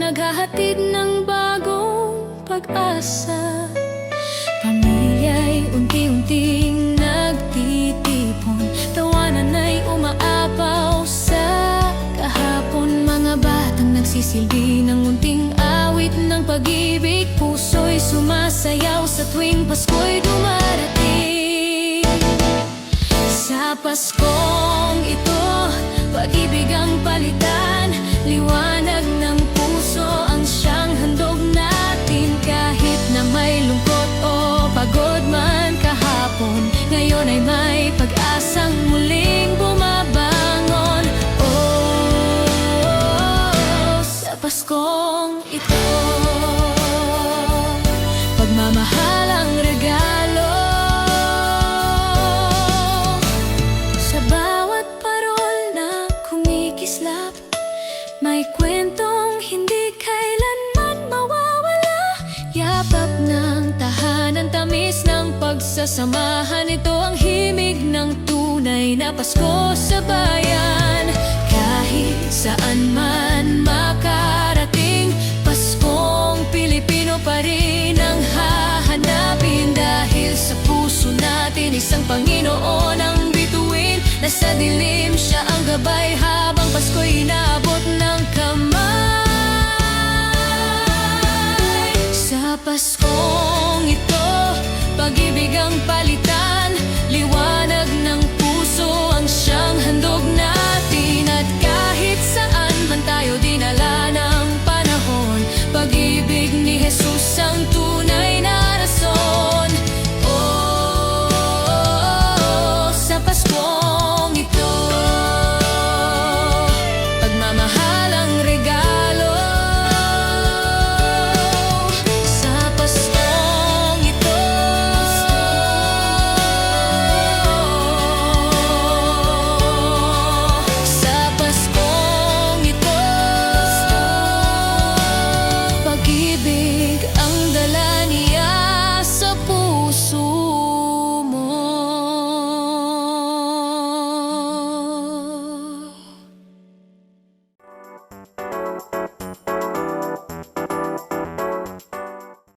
naghahatid ng bagong pag-asa. Pamilya'y unti-unting nagtitipon, tawanan ay umaapaw sa kahapon. Mga batang nagsisilbi ng munting awit ng pag-ibig, puso'y sumasayaw sa tuwing Pasko'y dumarating. Sa Paskong ito, pag-ibig ang palitan, liwanag ng puso ang siyang handog natin. Kahit na may lungkot o pagod man kahapon, ngayon ay may pag-asang muling bumabangon. Oh, sa Paskong ito, pagmamahal ang regalo. Sa bawat parol na kumikislap, may kwentong hindi kailanman mawawala. Yapap ng tahanan, tamis ng pagsasamahan, ito ang himig ng tunay na Pasko sa bayan. Kahit saan man makarating, Paskong Pilipino pa rin ang hahanapin. Dahil sa puso natin isang Panginoon ang bituin, nasa dilim siya ang gabay habang Pasko'y inaabot ng kamay. Sa Paskong ito, pag-ibig ang palitan,